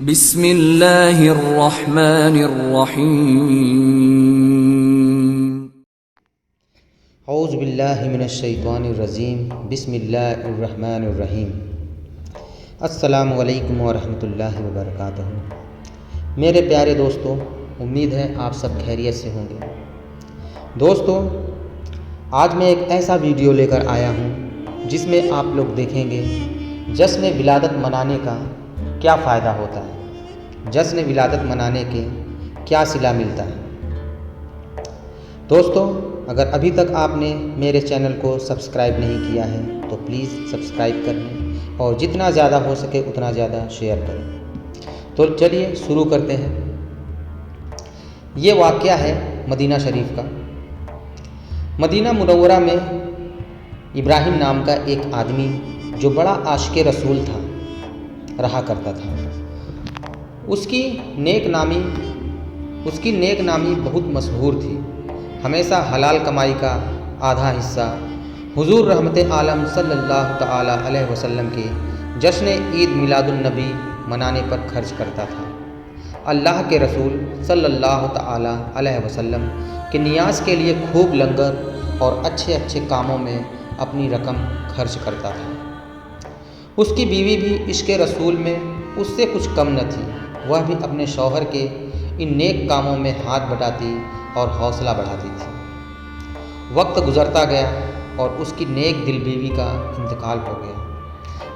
بسم اللہ الرحمن الرحیم۔ اعوذ باللہ من الشیطان الرجیم، بسم اللہ الرحمن الرحیم۔ السلام علیکم ورحمۃ اللہ وبرکاتہ۔ میرے پیارے دوستو، امید ہے آپ سب خیریت سے ہوں گے۔ دوستو، آج میں ایک ایسا ویڈیو لے کر آیا ہوں جس میں آپ لوگ دیکھیں گے جشن ولادت منانے کا کیا فائدہ ہوتا ہے، جشن ولادت منانے کے کیا صلہ ملتا ہے۔ دوستو، اگر ابھی تک آپ نے میرے چینل کو سبسکرائب نہیں کیا ہے تو پلیز سبسکرائب کر لیں اور جتنا زیادہ ہو سکے اتنا زیادہ شیئر کریں۔ تو چلیے شروع کرتے ہیں۔ یہ واقعہ ہے مدینہ شریف کا۔ مدینہ منورہ میں ابراہیم نام کا ایک آدمی جو بڑا عاشق رسول تھا رہا کرتا تھا۔ اس کی نیک نامی بہت مشہور تھی۔ ہمیشہ حلال کمائی کا آدھا حصہ حضور رحمت عالم صلی اللہ تعالی علیہ وسلم کے جشن عید میلاد النبی منانے پر خرچ کرتا تھا۔ اللہ کے رسول صلی اللہ تعالی علیہ وسلم کے نیاز کے لیے خوب لنگر اور اچھے کاموں میں اپنی رقم خرچ کرتا تھا۔ اس کی بیوی بھی عشق رسول میں اس سے کچھ کم نہ تھی۔ وہ بھی اپنے شوہر کے ان نیک کاموں میں ہاتھ بٹاتی اور حوصلہ بڑھاتی تھی۔ وقت گزرتا گیا اور اس کی نیک دل بیوی کا انتقال ہو گیا،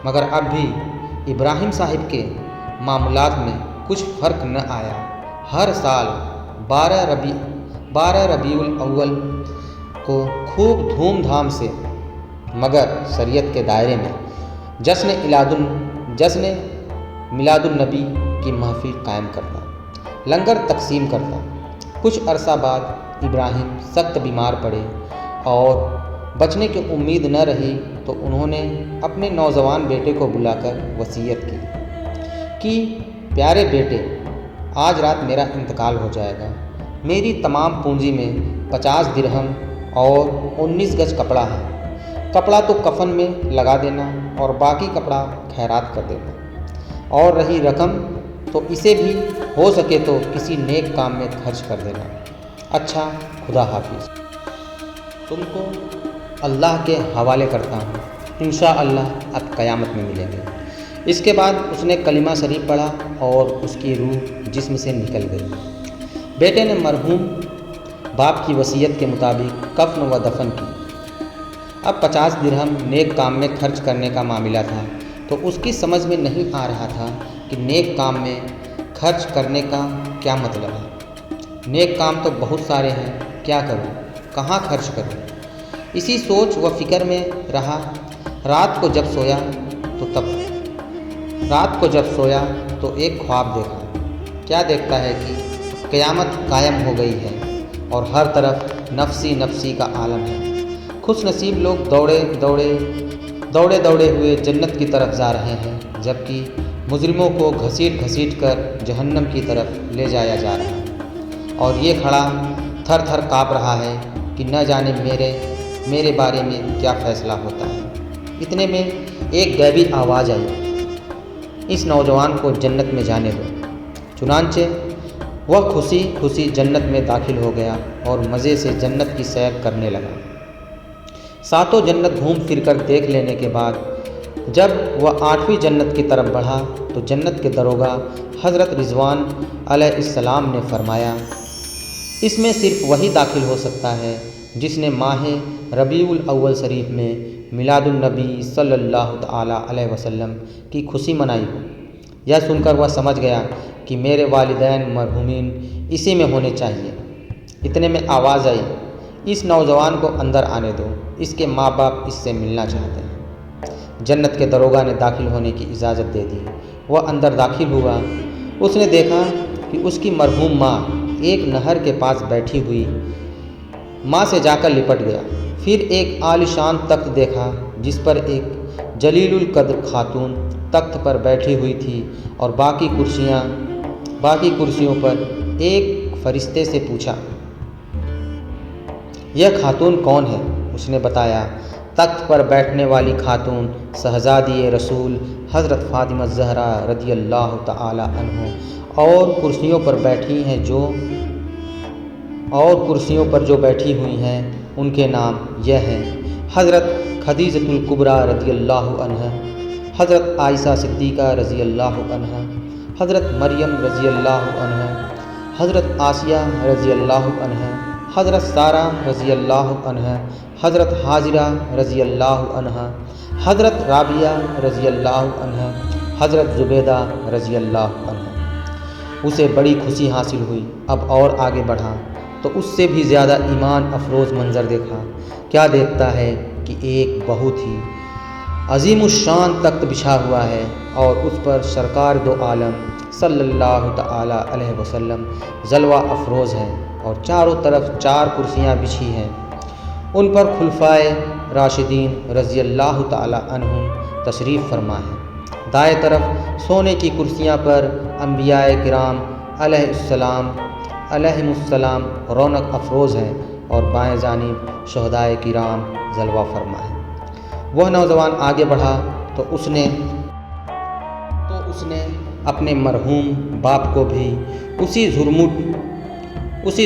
مگر اب بھی ابراہیم صاحب کے معاملات میں کچھ فرق نہ آیا۔ ہر سال 12 ربیع الاول کو خوب دھوم دھام سے مگر شریعت کے دائرے میں جشن میلاد النبی کی محفل قائم کرتا، لنگر تقسیم کرتا۔ کچھ عرصہ بعد ابراہیم سخت بیمار پڑے اور بچنے کی امید نہ رہی تو انہوں نے اپنے نوجوان بیٹے کو بلا کر وصیت کی کہ پیارے بیٹے، آج رات میرا انتقال ہو جائے گا۔ میری تمام پونجی میں 50 درہم اور 19 گز کپڑا ہے۔ کپڑا تو کفن میں لگا دینا اور باقی کپڑا خیرات کر دینا، اور رہی رقم تو اسے بھی ہو سکے تو کسی نیک کام میں خرچ کر دینا۔ اچھا، خدا حافظ، تم کو اللہ کے حوالے کرتا ہوں، انشاءاللہ اب قیامت میں ملیں گے۔ اس کے بعد اس نے کلمہ شریف پڑھا اور اس کی روح جسم سے نکل گئی۔ بیٹے نے مرحوم باپ کی وصیت کے مطابق کفن و دفن کی۔ اب 50 درہم نیک کام میں خرچ کرنے کا معاملہ تھا تو اس کی سمجھ میں نہیں آ رہا تھا کہ نیک کام میں خرچ کرنے کا کیا مطلب ہے۔ نیک کام تو بہت سارے ہیں، کیا کروں، کہاں خرچ کروں، اسی سوچ و فکر میں رہا۔ رات کو جب سویا تو ایک خواب دیکھا۔ کیا دیکھتا ہے کہ قیامت قائم ہو گئی ہے اور ہر طرف نفسی کا عالم ہے۔ خوش نصیب لوگ دوڑے ہوئے جنت کی طرف جا رہے ہیں، جبکہ مجرموں کو گھسیٹ کر جہنم کی طرف لے جایا جا رہا ہے، اور یہ کھڑا تھر کانپ رہا ہے کہ نہ جانے میرے بارے میں کیا فیصلہ ہوتا ہے۔ اتنے میں ایک غیبی آواز آئی، اس نوجوان کو جنت میں جانے دو۔ چنانچہ وہ خوشی جنت میں داخل ہو گیا اور مزے سے جنت کی سیر کرنے لگا۔ ساتوں جنت گھوم پھر کر دیکھ لینے کے بعد جب وہ 8ویں جنت کی طرف بڑھا تو جنت کے داروغہ حضرت رضوان علیہ السلام نے فرمایا، اس میں صرف وہی داخل ہو سکتا ہے جس نے ماہ ربیع الاول شریف میں میلاد النبی صلی اللہ تعالی علیہ وسلم کی خوشی منائی ہو۔ یہ سن کر وہ سمجھ گیا کہ میرے والدین مرحومین اسی میں ہونے چاہیے۔ اتنے میں آواز آئی، اس نوجوان کو اندر آنے دو، اس کے ماں باپ اس سے ملنا چاہتے ہیں۔ جنت کے داروغہ نے داخل ہونے کی اجازت دے دی۔ وہ اندر داخل ہوا۔ اس نے دیکھا کہ اس کی مرحوم ماں ایک نہر کے پاس بیٹھی ہوئی، ماں سے جا کر لپٹ گیا۔ پھر ایک عالیشان تخت دیکھا جس پر ایک جلیل القدر خاتون تخت پر بیٹھی ہوئی تھی، اور باقی کرسیوں پر ایک فرشتے سے پوچھا، یہ خاتون کون ہے؟ اس نے بتایا، تخت پر بیٹھنے والی خاتون شہزادی رسول حضرت فاطمہ زہرا رضی اللہ تعالی عنہ اور کرسیوں پر جو بیٹھی ہوئی ہیں ان کے نام یہ ہیں: حضرت خدیجۃ الکبریٰ رضی اللہ عنہا، حضرت عائشہ صدیقہ رضی اللہ عنہا، حضرت مریم رضی اللہ عنہا، حضرت آسیہ رضی اللہ عنہا، حضرت سارہ رضی اللہ عنہا، حضرت حاجرہ رضی اللہ عنہا، حضرت رابعہ رضی اللہ عنہا، حضرت زبیدہ رضی اللہ عنہا۔ اسے بڑی خوشی حاصل ہوئی۔ اب اور آگے بڑھا تو اس سے بھی زیادہ ایمان افروز منظر دیکھا۔ کیا دیکھتا ہے کہ ایک بہت ہی عظیم الشان تخت بچھا ہوا ہے اور اس پر سرکار دو عالم صلی اللہ تعالی علیہ وسلم جلوہ افروز ہیں، اور چاروں طرف 4 کرسیاں بچھی ہیں۔ ان پر خلفائے راشدین رضی اللہ تعالی عنہم تشریف فرما ہیں۔ دائیں طرف سونے کی کرسیاں پر انبیاء کرام علیہم السلام رونق افروز ہیں، اور بائیں جانب شہدائے کرام جلوہ فرما ہیں۔ وہ نوجوان آگے بڑھا تو اس نے اپنے مرحوم باپ کو بھی اسی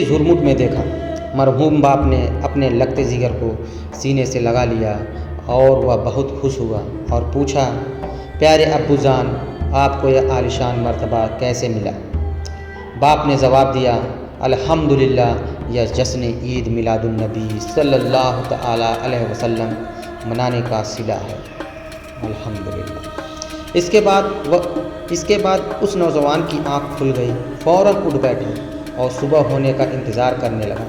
جھرمٹ میں دیکھا۔ مرحوم باپ نے اپنے لگتے جگر کو سینے سے لگا لیا اور وہ بہت خوش ہوا اور پوچھا: پیارے ابو جان، آپ کو یہ عالیشان مرتبہ کیسے ملا؟ باپ نے جواب دیا: الحمدللہ، یہ جشن عید میلاد النبی صلی اللہ تعالی علیہ وسلم منانے کا صلہ ہے، الحمدللہ۔ اس کے بعد اس نوجوان کی آنکھ کھل گئی، فوراً اٹھ بیٹھا اور صبح ہونے کا انتظار کرنے لگا۔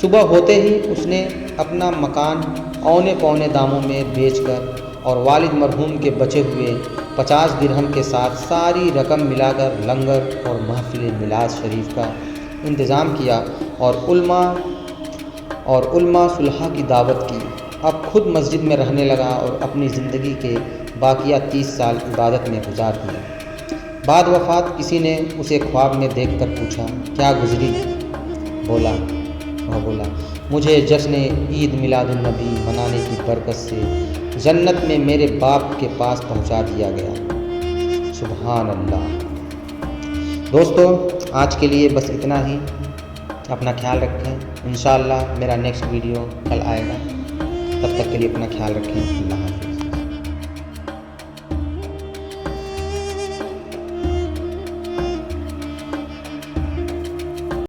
صبح ہوتے ہی اس نے اپنا مکان اونے پونے داموں میں بیچ کر اور والد مرحوم کے بچے ہوئے 50 درہم کے ساتھ ساری رقم ملا کر لنگر اور محفل میلاد شریف کا انتظام کیا اور علماء صلحاء کی دعوت کی۔ اب خود مسجد میں رہنے لگا اور اپنی زندگی کے باقیہ 30 سال عبادت میں گزار دیا۔ بعد وفات کسی نے اسے خواب میں دیکھ کر پوچھا: کیا گزری؟ وہ بولا: مجھے جشن عید میلاد النبی منانے کی برکت سے جنت میں میرے باپ کے پاس پہنچا دیا گیا۔ سبحان اللہ۔ دوستو، آج کے لیے بس اتنا ہی۔ اپنا خیال رکھیں۔ انشاءاللہ میرا نیکسٹ ویڈیو کل آئے گا۔ تب تک کے لیے اپنا خیال رکھیں۔ اللہ حافظ۔